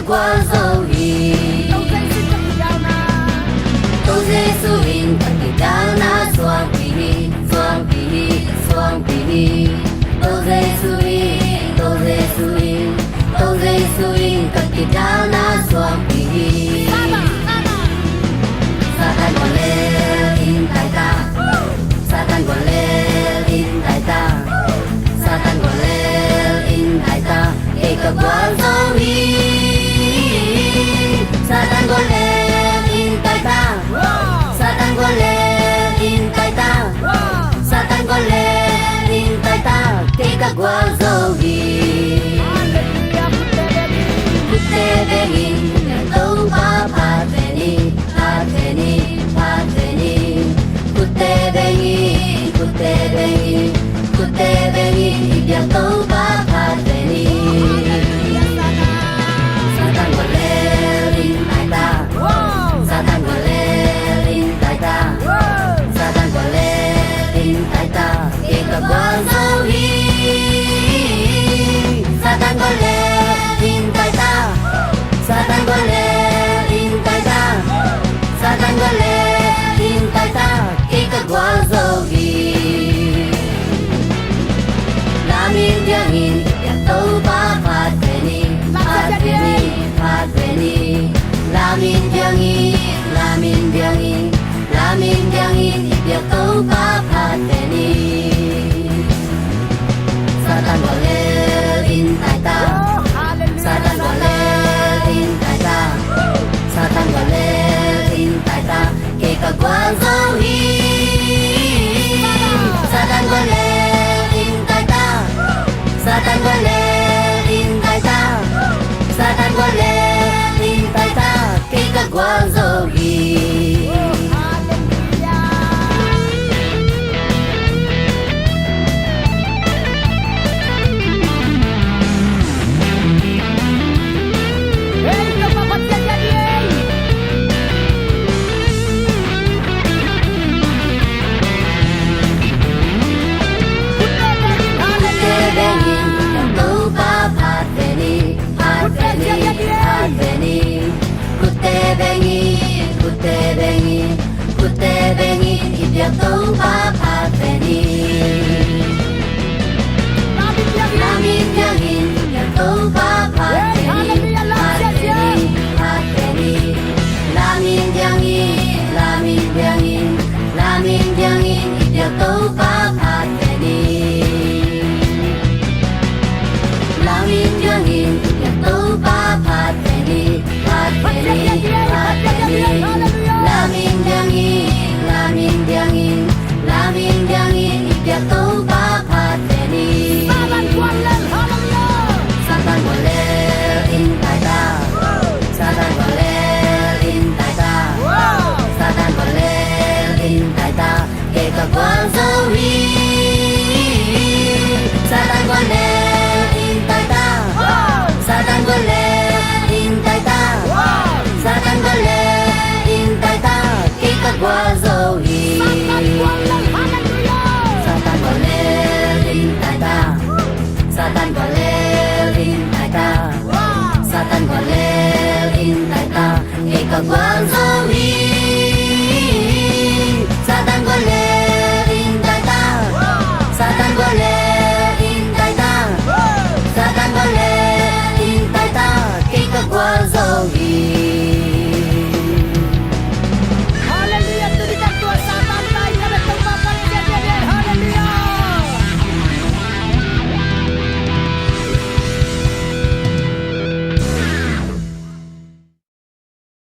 qua dấu hi Tô Giêsu in thật kỳ đau na xoang kỳ hi xoang kỳ hi xoang kỳ hi Tô Giêsu in Tô Giêsu in Tô Giêsu in thật kỳ đau na xoang kỳ hi Satan còn lên in tại ta Satan còn lên in tại ta Satan còn lên in tại ta kể cả qua dấu hi Satan gọi lên in tay ta Satan gọi lên in tay ta Satan gọi lên in tay ta kể cả qua dấu hi Kutte bengin tâu ba pat veni pat veni pat veni Kutte bengin kutte bengin kutte bengin ibia tâu ba pat veni Satan gọi lên in tay ta Satan gọi lên in tay ta Satan gọi lên in tay ta kể cả qua dấu hi Satan gọi lên in tay ta Satan gọi lên in tay ta Satan gọi lên in tay ta kể cả qua dấu hi Lamin diangin tâu ba pat veni pat veni pat veni Lamin diangin Lamin diangin Lamin diangin ibia tâu ba pat veni Satan gọi lên in tay ta Satan gọi lên in tay ta Satan gọi lên in tay ta kể cả qua dấu hi Satan gọi lên in tay ta Satan gọi lên in tay ta Satan gọi lên in tay ta kể cả qua dấu hi Kutte bengin ibia tâu ba pat veni Lamin diangin ibia tâu ba pat veni pat veni pat veni Lamin diangin